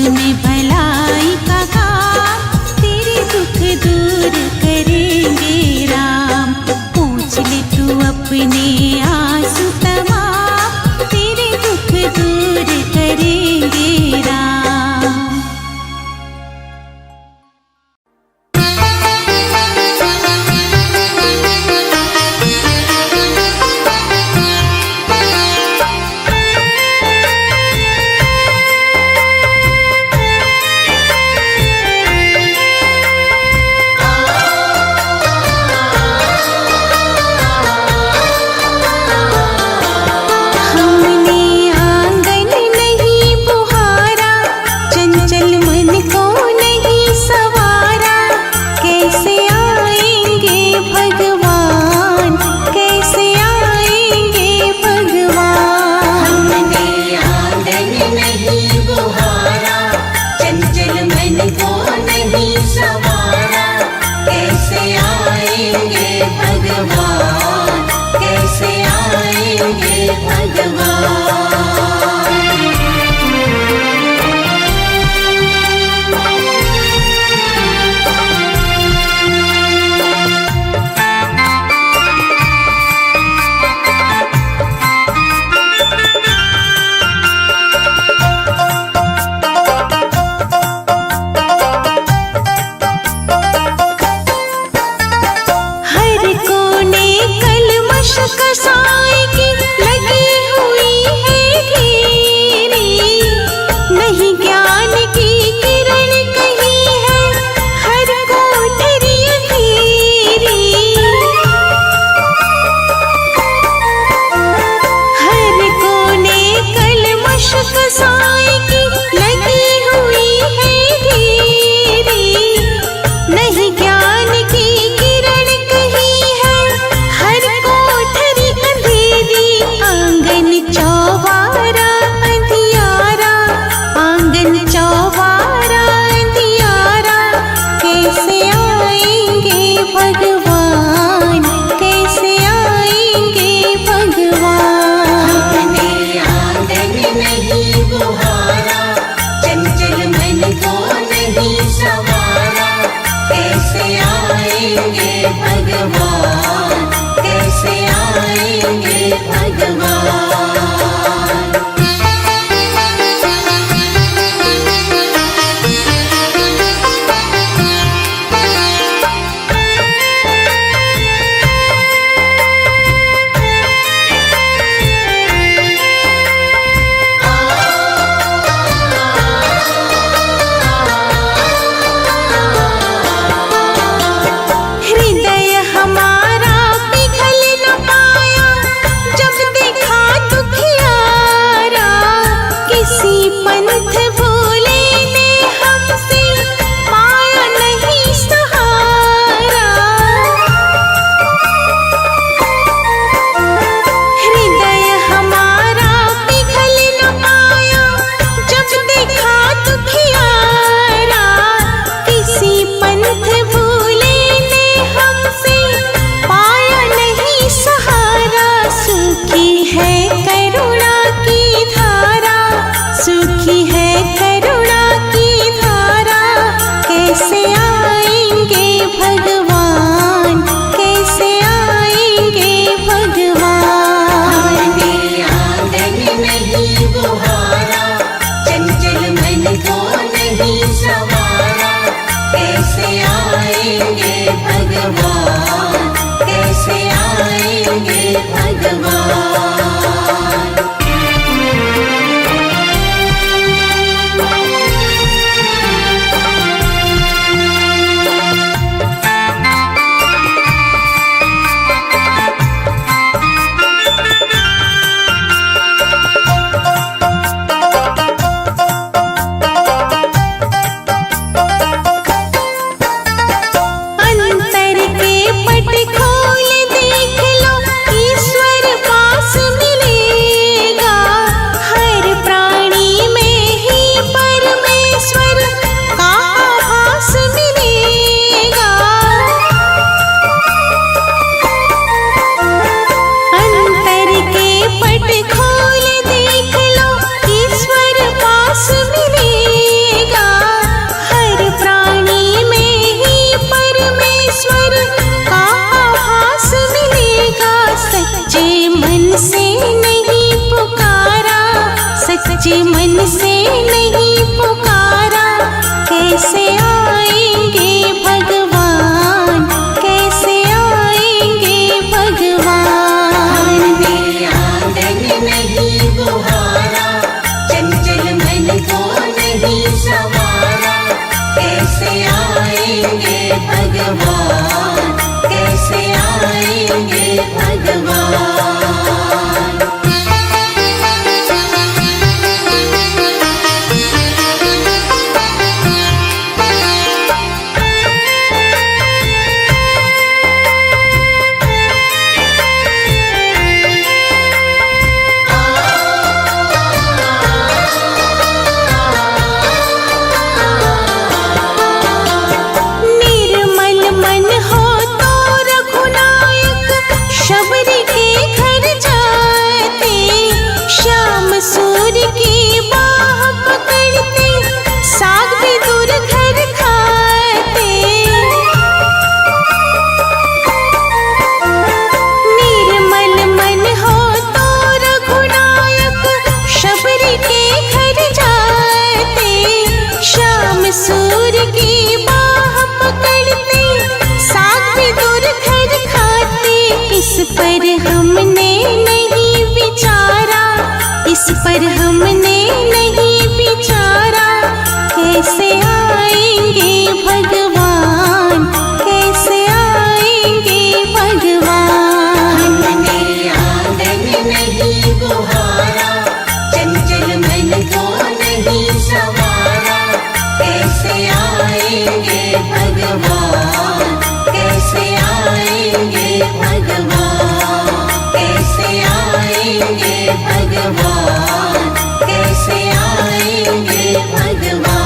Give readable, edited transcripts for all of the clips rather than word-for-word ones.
में भलाई का काम, तेरे दुख दूर करेंगे राम। पूछ ले तू अपने आंसू तमाम, तेरे दुख दूर करेंगे राम। हृदय हमारा मन से नहीं पुकारा, कैसे आएंगे भगवान, कैसे आएंगे भगवान। मेरे आंगन नहीं बुहारा, चंचल मन को नहीं संवारा, कैसे आएंगे भगवान, कैसे आएंगे भगवान। निर्मल मन हो तो रघुनायक शबरी के घर जाते, श्याम सूर्य की बाह पकड़ते, साग भी दूर घर खाते। निर्मल मन हो तो रघुनायक शबरी के घर जाते, श्याम सूर्य की बाह पकड़ते, साग भी दूर घर खाते। इस पर हमने नहीं विचारा, इस पर हमने नहीं विचारा, कैसे आएंगे भगवान, कैसे आएंगे भगवान। मेरे आंगन नहीं बुहारा, चंचल मन को नहीं संवारा, कैसे आएंगे भगवान, कैसे आएंगे भगवान, कैसे आएंगे भगवान, कैसे आएंगे भगवान।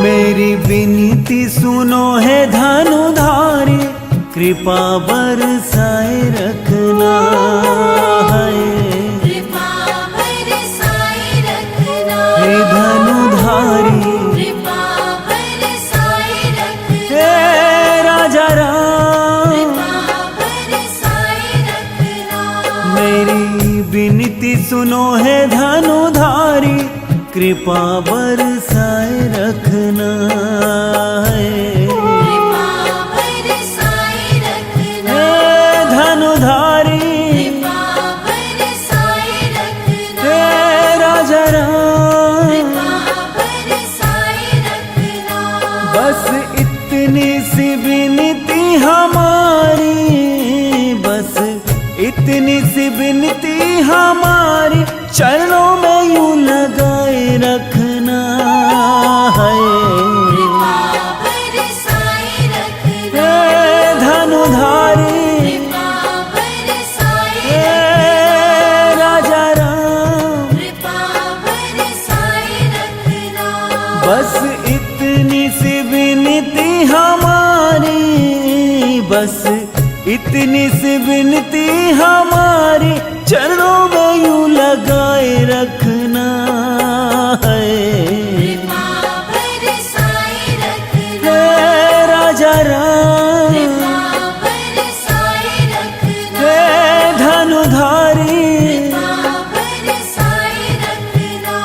मेरी विनती सुनो है धनुधारी, कृपा बरसाए रखना है। कृपा बरसाए रखना, हे धनुधारी, कृपा बरसाए रखना, हे राजा राम, कृपा बरसाए रखना। मेरी विनती सुनो है धनुधारी, कृपा बरसाए रखना है। कृपा बरसाए रखना, हे धनुधारी, कृपा बरसाए रखना, हे राजा राम, कृपा बरसाए रखना। बस इतनी सी विनती हमारी, बस इतनी सी विनती हमारी, चरणों में यूं लगाए रखना है। कृपा बरसाए रखना, हे धनुधारी, कृपा बरसाए हे राजा राम, कृपा बरसाए रखना। बस इतनी सी विनती हमारी, बस इतनी सी विनती हमारी, चरणों में यूं लगाए रखना है। कृपा बरसाए रखना, हे राजा राम, कृपा बरसाए रखना, हे धनुधारी, कृपा बरसाए रखना।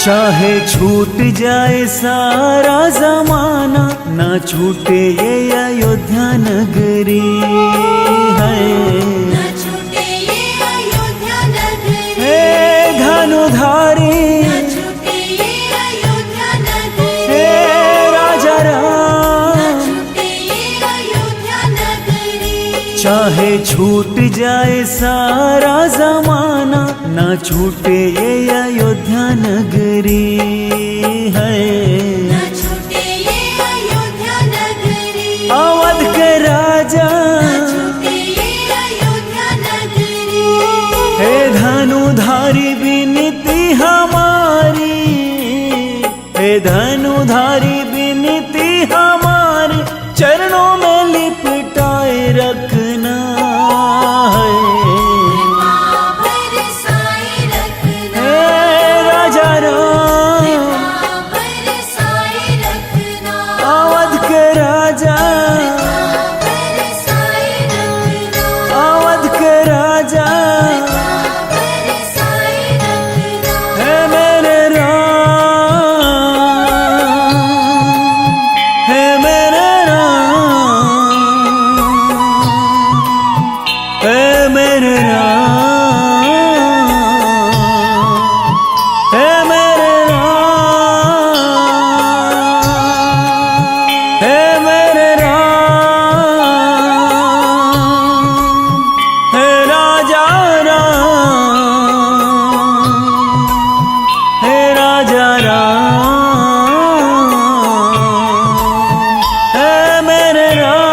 चाहे छूट जाए सारा जमाना, ना छूटे ये अयोध्या नगरी है। न छूटे ये अयोध्या नगरी, हे धनुधारी, न छूटे ये अयोध्या नगरी, हे राजा राम, न छूटे ये अयोध्या नगरी। चाहे छूट जाए सारा जमाना, ना छूटे ये अयोध्या नगरी है। न छूटे ये अयोध्या नगरी, अवध के राजा, न छूटे ये अयोध्या नगरी। हे धनुधारी विनती हमारी, हे धनुधारी विनती हमारी, चरणों में लिपटाए रखना है। कृपा बरसाए रखना, हे राजा राम, कृपा बरसाए रखना, अवध के राजा, बरसाए रखना, अवध के राजा, बरसाए रखना। हे मेरे राम, हे मेरे राम, हे मेरे राम, हे मेरे राम, हे मेरे राम, हे राजा राम, हे राजा राम, हे मेरे राम।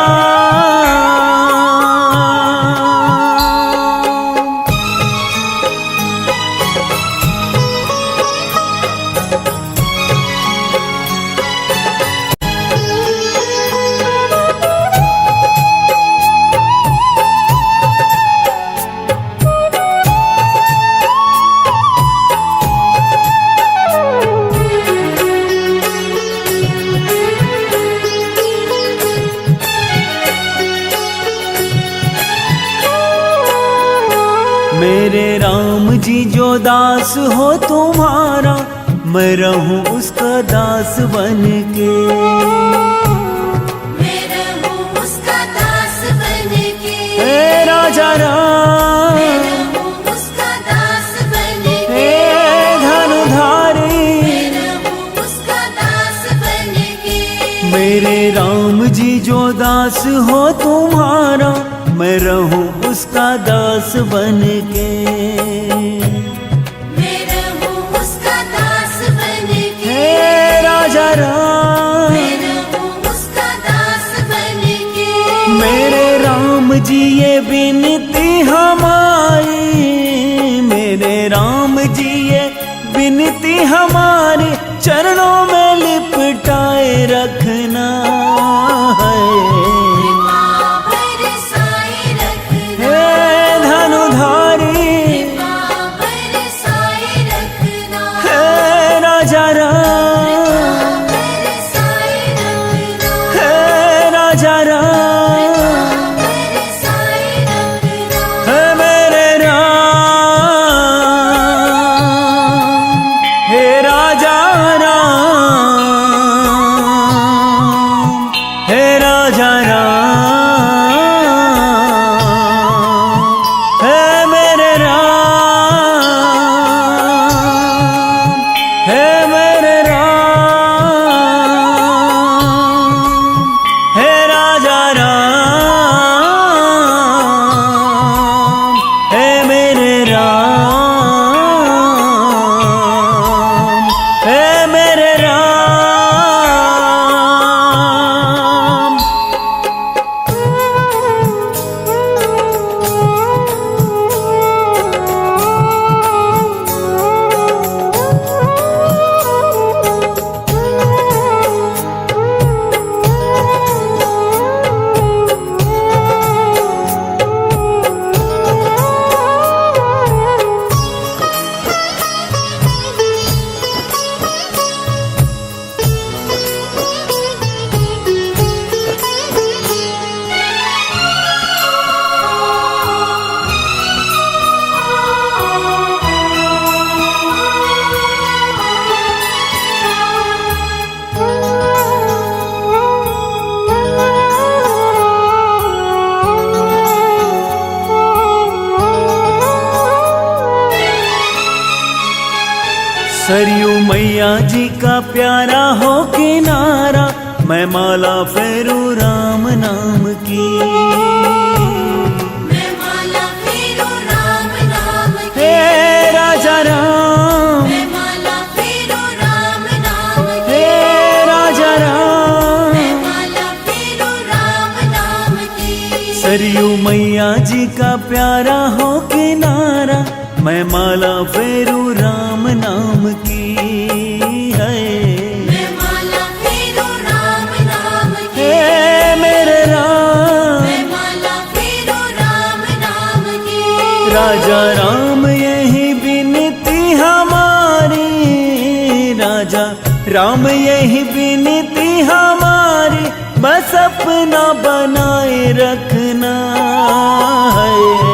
मेरे राम जी जो दास हो तुम्हारा, मैं रहूं उसका दास बन के। मैं रहूं उसका दास बनके, हे राजा राम, मैं रहूं उसका दास बनके, हे धनुधारी, मैं रहूं उसका दास बनके। मेरे राम जी जो दास हो तुम्हारा, मैं रहूं उसका दास बन के। मैं रहूं उसका दास बनके, हे राजा राम, मैं रहूं उसका दास बनके। मेरे राम जी ये विनती हमारी, मेरे राम जी ये विनती हमारी, चरणों में लिपटाए रखना है। कृपा बरसाए रखना, हे धनुधारी, कृपा बरसाए रखना, हे राजा राम, बरसाए रखना, हे राजा राम, बरसाए रखना। हे मेरे राम, हे राजा राम, सरयू मैया जी का प्यारा हो किनारा, मैं माला फेरू राम नाम की। मैं माला फेरू राम नाम की। हे राजा राम, मैं माला फेरू राम नाम की। हे राजा राम, मैं माला फेरू राम नाम की। सरयू मैया जी का प्यारा हो किनारा, मैं माला फेरू राम नाम की। है मैं माला फेरू राम नाम की। हे मेरे राम, मैं माला फेरू राम नाम की। राजा राम यही विनती हमारी, राजा राम यही विनती हमारी, बस अपना बनाए रखना है।